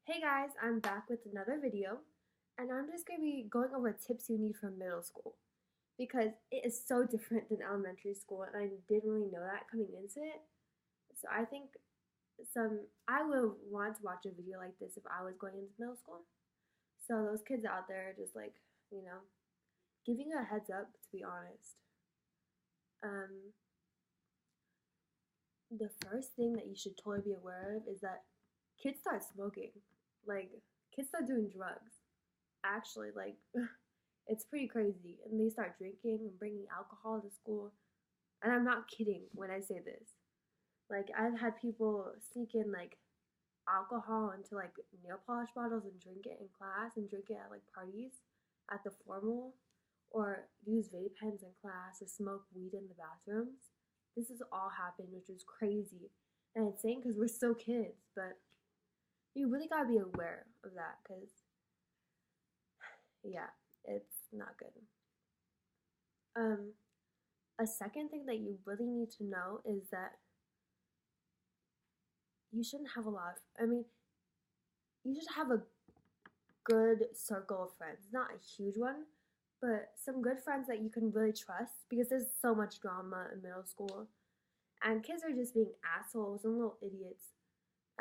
Hey guys, I'm back with another video, and I'm just going to be going over tips you need for middle school because it is so different than elementary school, and I didn't really know that coming into it. So I think I would want to watch a video like this if I was going into middle school. So those kids out there just you know, giving a heads up, to be honest. Um, the first thing that you should totally be aware of is that kids start smoking. Like, kids start doing drugs. Actually, it's pretty crazy. And they start drinking and bringing alcohol to school. And I'm not kidding when I say this. Like, I've had people sneak in alcohol into nail polish bottles and drink it in class and drink it at parties at the formal, or use vape pens in class or smoke weed in the bathrooms. This has all happened, which is crazy and insane because we're still kids, but you really gotta be aware of that because, yeah, it's not good. Um, a second thing that you really need to know is that you shouldn't have a lot of, I mean, you should have a good circle of friends. Not a huge one, but some good friends that you can really trust because there's so much drama in middle school. And kids are just being assholes and little idiots.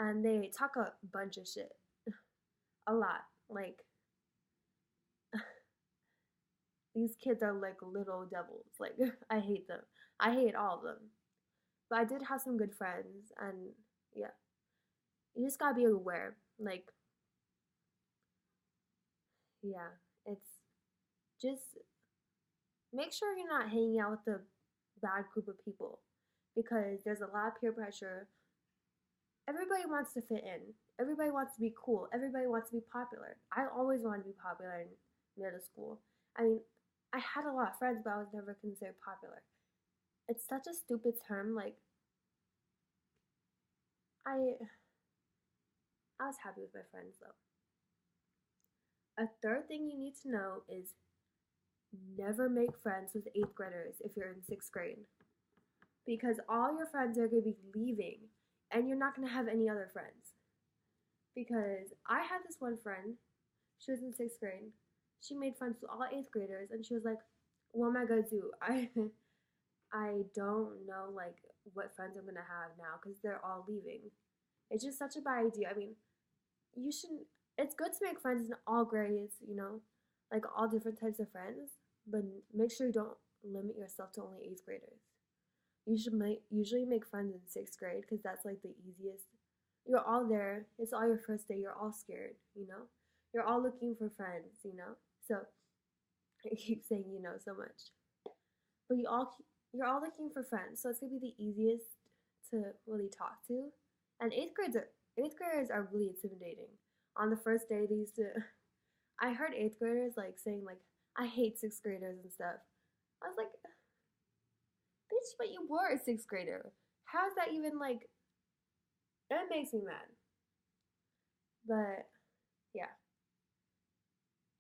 And they talk a bunch of shit. A lot. These kids are like little devils. I hate them. I hate all of them. But I did have some good friends, and yeah. You just gotta be aware. Yeah, it's just make sure you're not hanging out with a bad group of people because there's a lot of peer pressure. Everybody wants to fit in. Everybody wants to be cool. Everybody wants to be popular. I always wanted to be popular in middle school. I mean, I had a lot of friends, but I was never considered popular. It's such a stupid term. I I was happy with my friends though. A third thing you need to know is never make friends with eighth graders if you're in sixth grade because all your friends are going to be leaving and you're not going to have any other friends. Because I had this one friend, she was in sixth grade. She made friends with all eighth graders, and she was like, "What am I gonna do? I don't know what friends I'm gonna have now because they're all leaving." It's just such a bad idea. I mean, you shouldn't. It's good to make friends in all grades, all different types of friends, but make sure you don't limit yourself to only eighth graders. You should usually make friends in sixth grade because that's the easiest. You're all there. It's all your first day. You're all scared. You're all looking for friends. So I keep saying so much, but you're all looking for friends. So it's gonna be the easiest to really talk to. And eighth graders are really intimidating. On the first day, they used to. I heard eighth graders saying I hate sixth graders and stuff. I was like, bitch, but you were a sixth grader. How's that even That makes me mad. But yeah.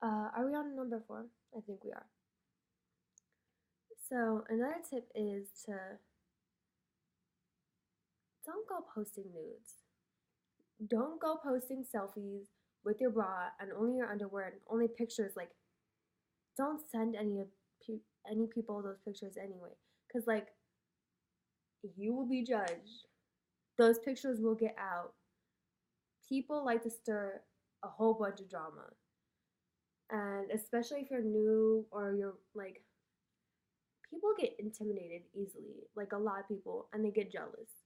Are we on number 4? I think we are. So another tip is to don't go posting nudes. Don't go posting selfies with your bra and only your underwear and only pictures. Don't send any people those pictures anyway, because you will be judged. Those pictures will get out. People like to stir a whole bunch of drama, and especially if you're new or you're people get intimidated easily, a lot of people, and they get jealous.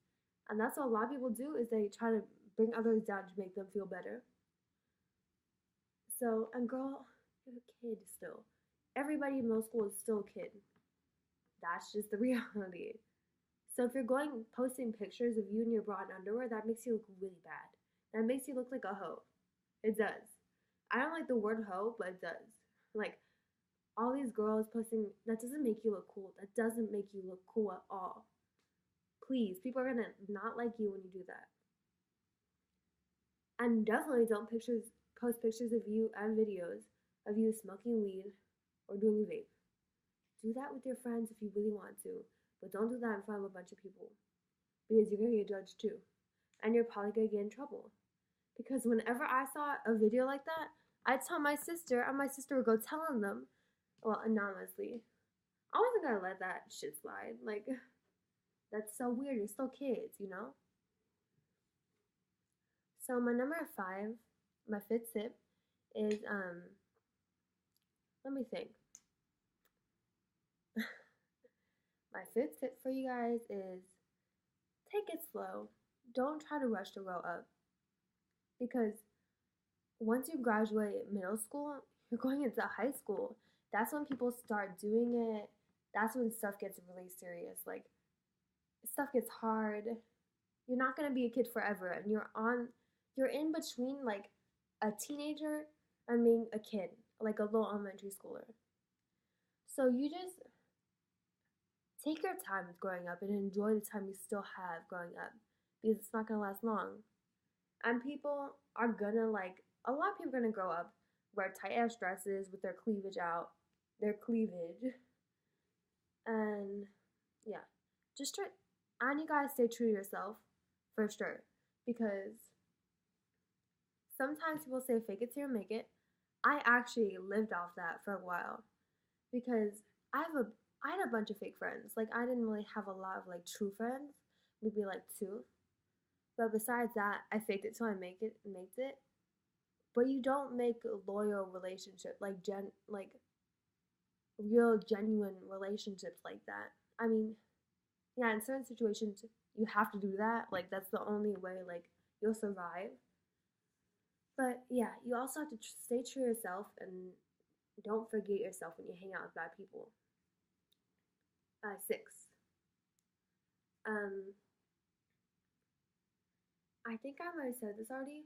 And that's what a lot of people do is they try to bring others down to make them feel better. So, and girl, you're a kid still. Everybody in middle school is still a kid. That's just the reality. So if you're posting pictures of you in your bra and underwear, that makes you look really bad. That makes you look like a hoe. It does. I don't like the word hoe, but it does. All these girls posting, that doesn't make you look cool. That doesn't make you look cool at all. Please, people are gonna not like you when you do that. And definitely don't post pictures of you and videos of you smoking weed or doing vape. Do that with your friends if you really want to, but don't do that in front of a bunch of people because you're gonna get judged too, and you're probably gonna get in trouble because whenever I saw a video like that, I'd tell my sister, and my sister would go telling them, well, anonymously. I wasn't gonna let that shit slide. Like, that's so weird. You're still kids, you know? So my number 5, my fifth tip is let me think. My fifth tip for you guys is take it slow. Don't try to rush to grow up. Because once you graduate middle school, you're going into high school. That's when people start doing it. That's when stuff gets really serious. Like, stuff gets hard. You're not gonna be a kid forever, and you're in between like a teenager and being a kid, like a little elementary schooler. So you just take your time with growing up and enjoy the time you still have growing up, because it's not gonna last long. And people are gonna like a lot of people are gonna grow up, wear tight ass dresses with their cleavage out, their cleavage, and yeah, just try. And you gotta stay true to yourself, for sure, because sometimes people say fake it till you make it. I actually lived off that for a while because I had a bunch of fake friends. Like, I didn't really have a lot of like true friends, maybe like two. But besides that, I faked it till I makes it. But you don't make a loyal relationship like real genuine relationships like that. I mean, yeah, in certain situations you have to do that. Like, that's the only way like you'll survive. But yeah, you also have to stay true to yourself and don't forget yourself when you hang out with bad people. 6. Um, I think I might have said this already,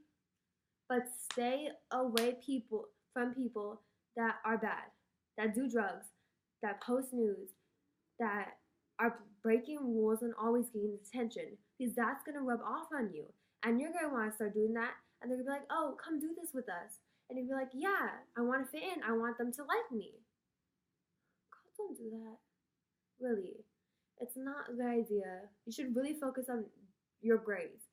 but stay away people from people that are bad, that do drugs, that post news, that are breaking rules and always getting attention, because that's gonna rub off on you, and you're gonna want to start doing that, and they're gonna be like, "Oh, come do this with us," and you'll be like, "Yeah, I want to fit in. I want them to like me." God, don't do that. Really, it's not a good idea. You should really focus on your grades.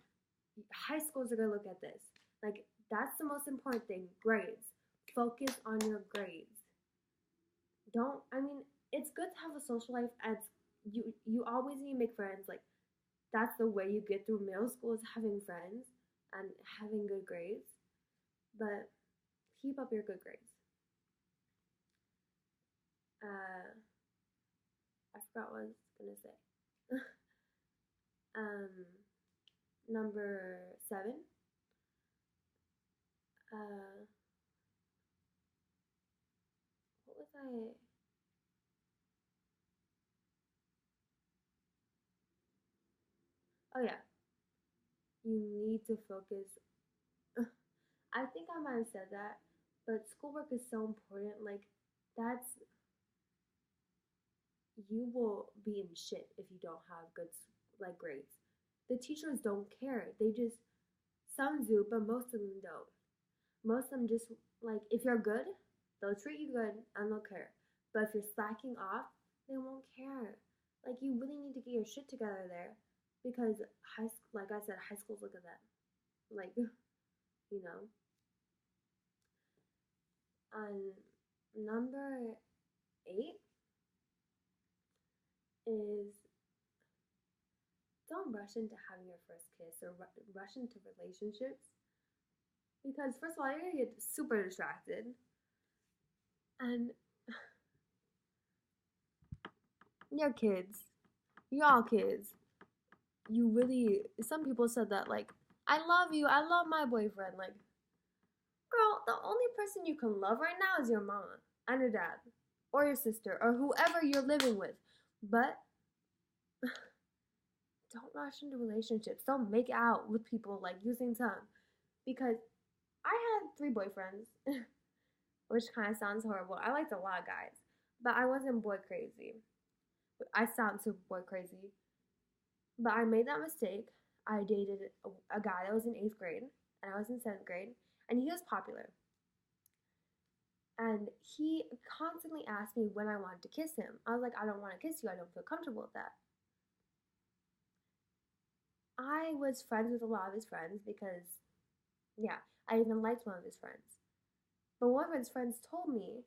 High schools are gonna look at this. Like, that's the most important thing. Grades. Focus on your grades. Don't. I mean, it's good to have a social life. As you always need to make friends. Like, that's the way you get through middle school, is having friends and having good grades. But keep up your good grades. Uh, I forgot what I was gonna say. um, Number 7. Uh, what was I? Oh yeah, you need to focus. I think I might have said that, but schoolwork is so important. Like, that's you will be in shit if you don't have good like grades. The teachers don't care. They just some do, but most of them don't. Most of them just like if you're good, they'll treat you good and they'll care. But if you're slacking off, they won't care. Like, you really need to get your shit together there, because high school, like I said, high schools look at that. Like, you know. And number 8 is don't rush into having your first kiss or rush into relationships, because first of all, you're gonna get super distracted, and you're kids, you're all kids. You really, some people said that like, I love you, I love my boyfriend. Like, girl, the only person you can love right now is your mama and your dad or your sister or whoever you're living with. But don't rush into relationships. Don't make out with people like using tongue. Because I had 3 boyfriends, which kind of sounds horrible. I liked a lot of guys, but I wasn't boy crazy. I sound super boy crazy. But I made that mistake. I dated a guy that was in 8th grade, and I was in 7th grade, and he was popular. And he constantly asked me when I wanted to kiss him. I was like, I don't want to kiss you. I don't feel comfortable with that. I was friends with a lot of his friends because Yeah, I even liked one of his friends. But one of his friends told me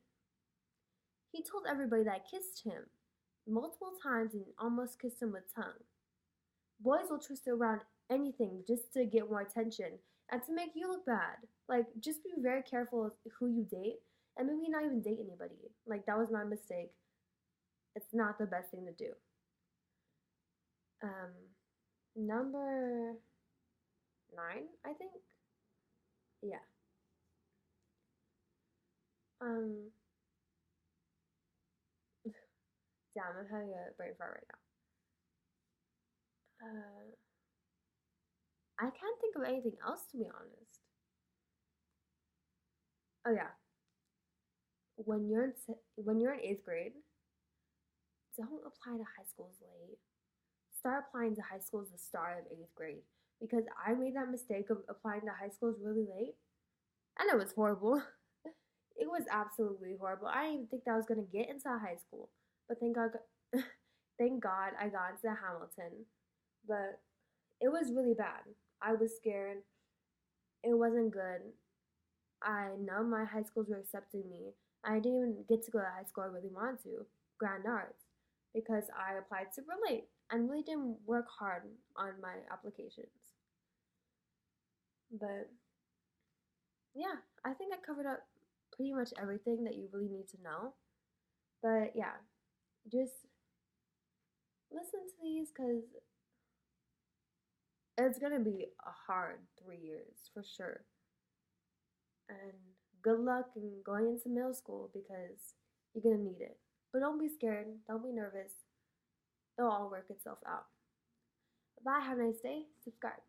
he told everybody that I kissed him multiple times and almost kissed him with tongue. Boys will twist around anything just to get more attention and to make you look bad. Like, just be very careful of who you date and maybe not even date anybody. Like, that was my mistake. It's not the best thing to do. Um, Number nine, I think. Yeah. Um, Damn, I'm having a brain fart right now. I can't think of anything else to be honest. Oh yeah, when you're in eighth grade, don't apply to high schools late. Start applying to high schools the start of eighth grade because I made that mistake of applying to high schools really late, and it was horrible. It was absolutely horrible. I didn't even think that I was gonna get into high school, but thank God I got into Hamilton. But it was really bad. I was scared. It wasn't good. I know my high schools were accepting me. I didn't even get to go to high school I really wanted to, Grand Arts, because I applied super late and really didn't work hard on my applications. But yeah, I think I covered up pretty much everything that you really need to know. But yeah, just listen to these because it's gonna be a hard 3 years for sure. And good luck in going into middle school because you're gonna need it. But don't be scared, don't be nervous. It'll all work itself out. Bye, have a nice day. Subscribe.